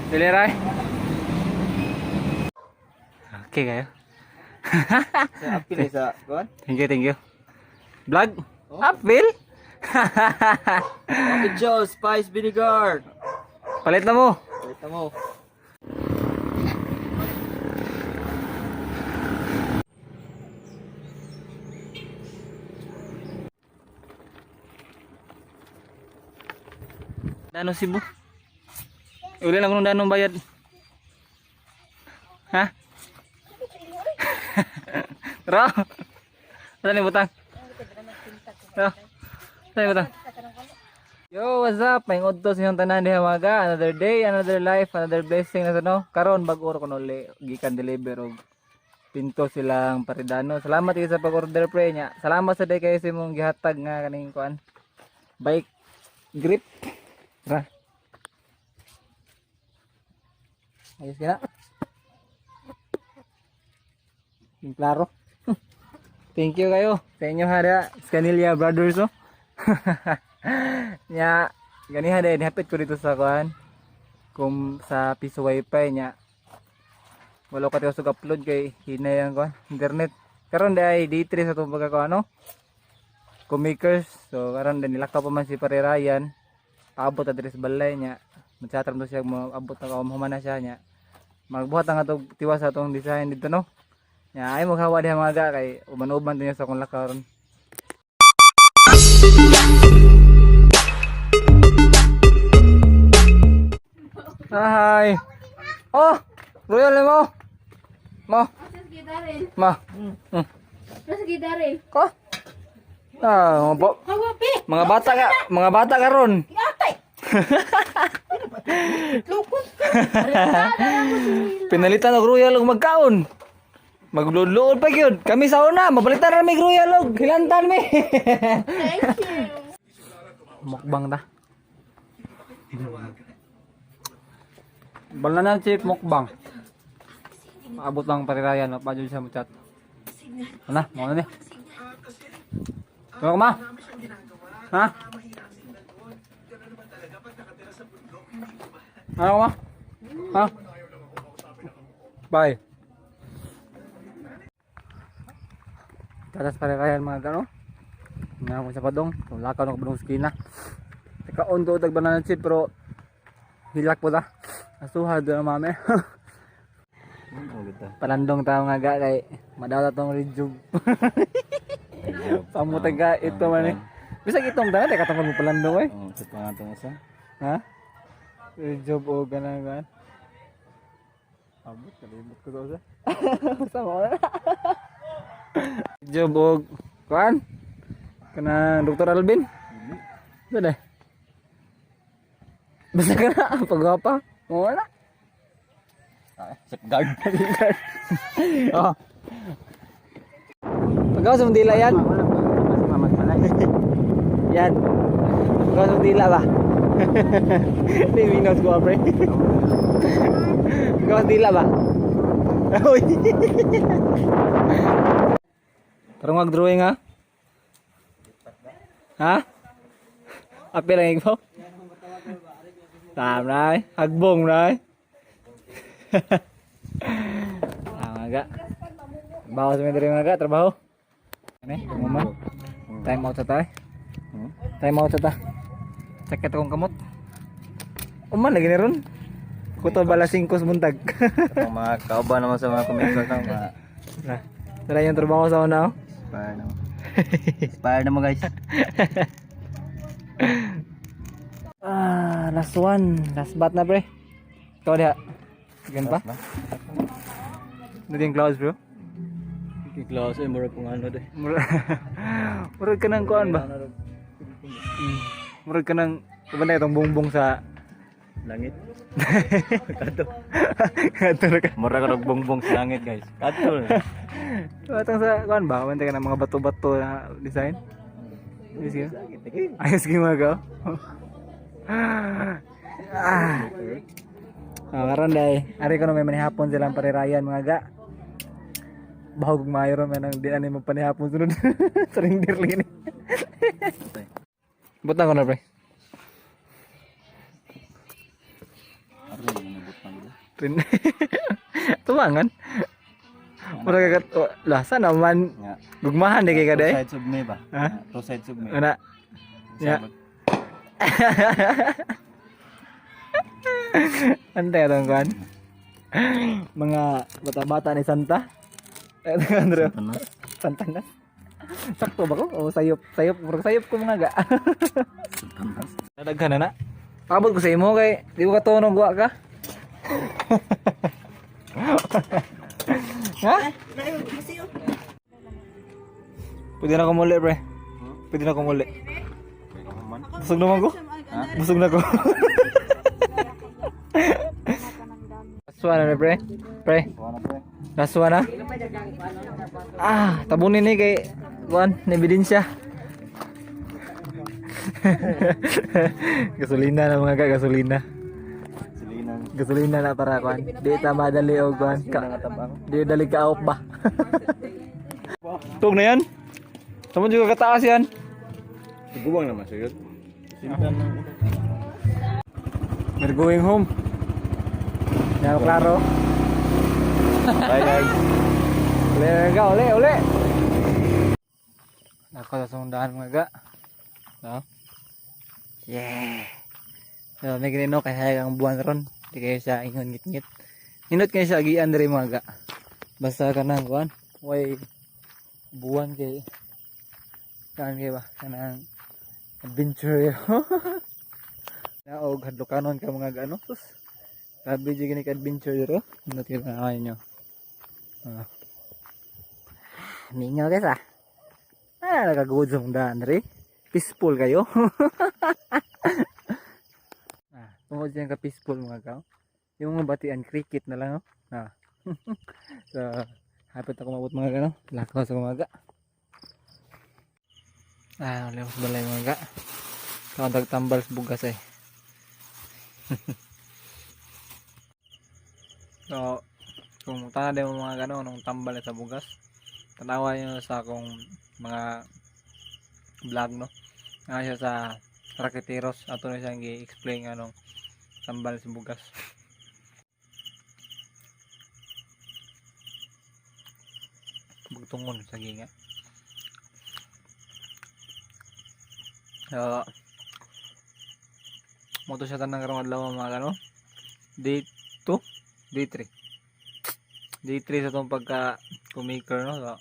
Diliray. Okay kayo. Sa apil sa kuan. Thank you. Vlog? Apil? Apil Joe, spice vinegar. Palit na mo. Wait mo. Dano Cebu? Uli lang kung danong bayad. Ha? Tara. Saan yung butang? Tara. Saan yung butang? Yo, what's up? May ngudto sa inyong tanan diha mga. Another day, another life, another blessing na no. Karon bag-oro ko uli gikan deliver og pinto silang paridano. Salamat kayo sa pag-order pre nya. Salamat sa day kayo sa imong gihatag nga kaning kuan. Bike grip. Tara. Ayos ka na. Yung klaro. Thank you kayo. Sa inyo hara. Scanilla Brothers oh. Nya. Ganiha din. Hapit ko dito sa kuhan. Kung sa piso wifi nya. Wala ka tiyo upload kay hinay ang kuhan. Internet. Karon day D3 sa itong pagkakuha no. Comakers. So karon din nilakaw pa man si Parirayan. Paabot adres balay niya. Magsatram to siya abot na kaumahuman na siya niya. Magbuhat ang atong tiwas sa atong design dito no. Nya ay maghawa diha mga ga kay uban-uban din sa akong lakaron. Hi. Oh, Royal mo. Mo. Ma. Nasa gidarin. Ko. Ah, mga bata karon. Pinalitan og royal og magkaon. Magluluod pa gyud. Kami sa una, mapalitan ra mi royal og hilantan mi. Thank you. Mukbang ta. Balanan chip mukbang. Maabot lang parirayan pa jud sa muchat. Ana, mo na ni. Ano ma? Ha? Ano ma? Ha? Bye. Tatas pare kaya mga gano. Nga ko sa padong, lakaw ng padong skina. Teka on do tag banana chip pero hilak po ta. Asuhad na mami. Palandong tao nga ga kay madawat tong rejuve. Pamutaga ito man eh. Bisag itong dala kay katong mo palandong eh. Oh, sa pangatong isa. Ha? Rejuve o ganagan. Abot kalimot ko sa. Sama ko na. Rejuve o kuan? Kana Dr. Alvin? Dede. Basta ka na pagwapa. Mo na. Safeguard. Oh. Pagkaw sa dila yan. Yan. Pagkaw sa dila ba? Hindi minus ko pre. Pagkaw sa dila ba? Uy. Karong mag-drawing ha? Ha? Api lang ikaw? Tama na eh. Hagbong na eh. Aga. Bawa sa mga mga trabaho. Ano eh? Moment. Time out sa tayo. Time out sa ta. Sakit akong kamot. Uman lagi na ron. Kuto bala 5 muntag. Ang mga kauban naman sa mga commercials ng mga Tara yung trabaho sa una. inspire naman. Inspire naman guys. Last one. Last bat na pre. Ikaw diha. Gan pa? Ano yung clouds bro? Kiklaos ay mura pong ano deh. Murag ka ng kuan ba? Murag ka ng kumanda itong bongbong sa Langit. kato. Kato na ka. Mura ka nagbongbong sa langit guys. Kato. Batang sa kuan ba? Kumanda ka ng mga bato-bato na design. Ayos ka? Ayos ka mga ka? Karon day. Ari ko no may manihapon silang parirayan mga ga. Bahog mayroon man ang di ani mo panihapon sunod. Surrender lang ni. Butang ko na pre. Rin. Tumangan. Mura kagat lasa naman Nga. gugmahan di kay Two kada eh. sides of me ba? Ha? Two sides of me. Ana. Ya. Ante atong kuan. Mga bata-bata ni Santa. Ito Andrew. Panas. Santa na. Sakto ba ko? O sayop, murag sayop ko mga ga. Panas. Nadaghan na na. Abot ko sa imo kay di ko katunog wa ka. Ha? Pwede na ko muli, pre. Pwede na ko muli. Busog naman ko. Busog na ko. Last one na, pre. Pre. Last one na. Ah, tabunin ni kay kuan, na ebidensya. Gasolina na mga ka, gasolina. Silinang. Gasolina na para kuan. Di ta madali og kuan. Di dali ka op ba. Tug na yan. Tamo juga kataas yan. Sigubang naman sa'yo. Sintan ng ito. We're going home. Yan klaro. Bye guys. Uli ga, uli. Ako sa sundahan mga ga. No? Yeah. So, may ginino kaya ang buwan ron. Di kayo siya ingon ngit-ngit. Ninot kayo siya agian dari mga ga. Basta ka na kuan. Way buwan kay kan kay ba kanang adventure. Na og hadlokanon ka mga gaano. Sus. Grabe jud gini ka adventure dito. Ninot kayo na nyo. Ninyo guys ah. Ah, nakagood sa mundahan rin. Peaceful kayo. Ah, tungkol dyan ka peaceful mga kao. Yung mga batian cricket na lang oh. Ah. So, hapit ako mabot mga gano. Lakaw sa mga ga. Ah, lewos balay mga ga. Kaundag tambal sa bugas eh. So, kung tana din mo mga gano nung tambal sa bugas, tanawa nyo sa akong mga vlog no. Nga siya sa Raketeros ato na siyang i-explain anong tambal sa bugas. Bugtungon sa ginga. So, mo to siya tanang karong adlaw mga ano. Day 2, day 3. Day 3 sa tong pagka kumaker no. So,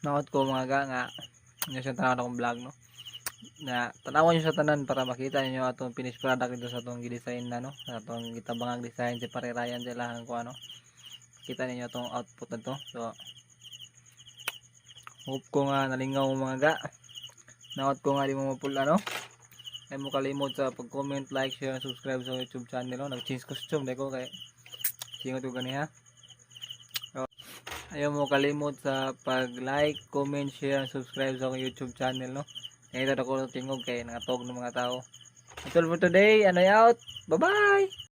nakot ko mga nga nyo siya tanaw akong vlog no. Na tanawan nyo sa tanan para makita niyo atong finished product dito sa atong gidesign na no. Sa atong gitabangang design si parirayan sila ko ano. Kita niyo atong output na to. So, hope ko nga nalingaw mga ga. Nakot ko nga di mo mapula no. Ay mo kalimot sa pag-comment, like, share, subscribe sa YouTube channel no. Nag-change costume dahil ko kay singot ko gani ha. So, ayaw mo kalimot sa pag-like, comment, share, subscribe sa akong YouTube channel no. Ngayon ako tingog kay nangatog ng mga tao. That's all for today. Ano out? Bye-bye!